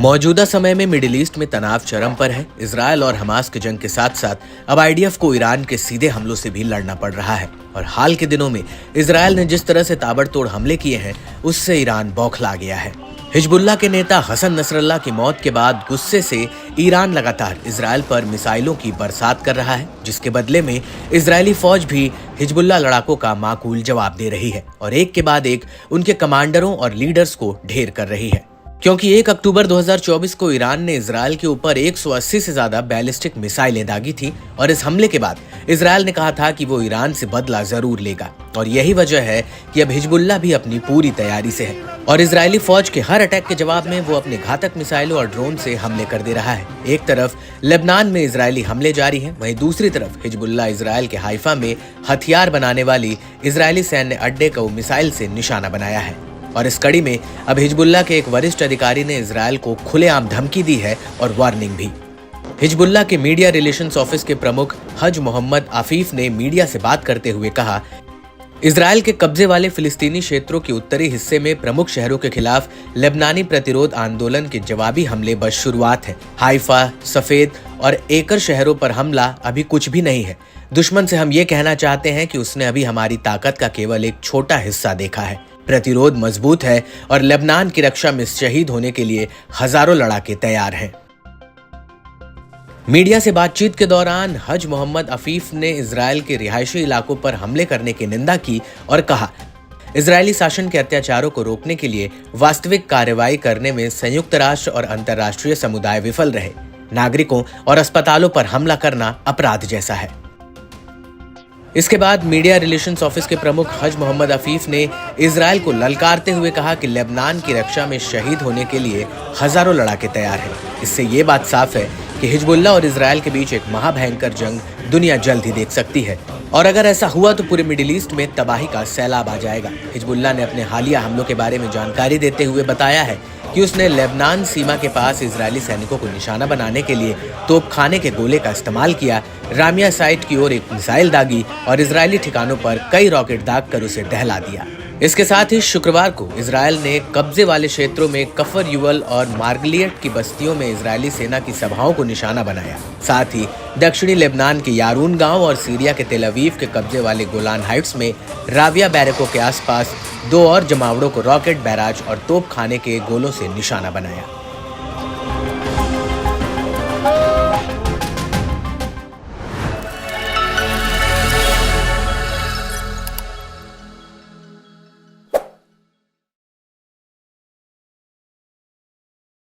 मौजूदा समय में मिडिल ईस्ट में तनाव चरम पर है। इजरायल और हमास की जंग के साथ साथ अब आईडीएफ को ईरान के सीधे हमलों से भी लड़ना पड़ रहा है और हाल के दिनों में इजरायल ने जिस तरह से ताबड़तोड़ हमले किए हैं उससे ईरान बौखला गया है। हिजबुल्लाह के नेता हसन नसरल्लाह की मौत के बाद गुस्से से ईरान लगातार इजरायल पर मिसाइलों की बरसात कर रहा है, जिसके बदले में इजरायली फौज भी हिजबुल्लाह लड़ाकों का माकूल जवाब दे रही है और एक के बाद एक उनके कमांडरों और लीडर्स को ढेर कर रही है। क्योंकि 1 अक्टूबर 2024 को ईरान ने इजरायल के ऊपर 180 से ज्यादा बैलिस्टिक मिसाइलें दागी थी और इस हमले के बाद इजरायल ने कहा था कि वो ईरान से बदला जरूर लेगा और यही वजह है कि अब हिजबुल्लाह भी अपनी पूरी तैयारी से है और इजरायली फौज के हर अटैक के जवाब में वो अपने घातक मिसाइलों और ड्रोन से हमले कर दे रहा है। एक तरफ लेबनान में इजरायली हमले जारी हैं, वहीं दूसरी तरफ हिजबुल्लाह इजरायल के हाइफा में हथियार बनाने वाली इजरायली सैन्य अड्डे को मिसाइल से निशाना बनाया है। और इस कड़ी में अब हिजबुल्लाह के एक वरिष्ठ अधिकारी ने इजरायल को खुलेआम धमकी दी है और वार्निंग भी। हिजबुल्लाह के मीडिया रिलेशंस ऑफिस के प्रमुख हज मोहम्मद आफीफ ने मीडिया से बात करते हुए कहा, इजरायल के कब्जे वाले फिलिस्तीनी क्षेत्रों के उत्तरी हिस्से में प्रमुख शहरों के खिलाफ लेबनानी प्रतिरोध आंदोलन के जवाबी हमले बस शुरुआत है। हाइफा, सफेद और एकर शहरों पर हमला अभी कुछ भी नहीं है। दुश्मन से हम ये कहना चाहते हैं कि उसने अभी हमारी ताकत का केवल एक छोटा हिस्सा देखा है। प्रतिरोध मजबूत है और लेबनान की रक्षा में शहीद होने के लिए हजारों लड़ाके तैयार हैं। मीडिया से बातचीत के दौरान हज मोहम्मद अफीफ ने इजरायल के रिहायशी इलाकों पर हमले करने की निंदा की और कहा, इजरायली शासन के अत्याचारों को रोकने के लिए वास्तविक कार्रवाई करने में संयुक्त राष्ट्र और अंतर्राष्ट्रीय समुदाय विफल रहे। नागरिकों और अस्पतालों पर हमला करना अपराध जैसा है। इसके बाद मीडिया रिलेशंस ऑफिस के प्रमुख हज मोहम्मद अफीफ ने इजरायल को ललकारते हुए कहा कि लेबनान की रक्षा में शहीद होने के लिए हजारों लड़ाके तैयार हैं। इससे ये बात साफ है कि हिजबुल्लाह और इजरायल के बीच एक महाभयंकर जंग दुनिया जल्द ही देख सकती है और अगर ऐसा हुआ तो पूरे मिडिल ईस्ट में तबाही का सैलाब आ जाएगा। हिजबुल्लाह ने अपने हालिया हमलों के बारे में जानकारी देते हुए बताया है कि उसने लेबनान सीमा के पास इजरायली सैनिकों को निशाना बनाने के लिए तोपखाने के गोले का इस्तेमाल किया, रामिया साइट की ओर एक मिसाइल दागी और इजरायली ठिकानों पर कई रॉकेट दागकर उसे दहला दिया। इसके साथ ही शुक्रवार को इजरायल ने कब्जे वाले क्षेत्रों में कफर युवल और मार्गलियट की बस्तियों में इजरायली सेना की सभाओं को निशाना बनाया। साथ ही दक्षिणी लेबनान के यारून गांव और सीरिया के तेल अवीव के कब्जे वाले गोलान हाइट्स में राविया बैरकों के आसपास 2 और जमावड़ों को रॉकेट बैराज और तोपखाने के गोलों से निशाना बनाया।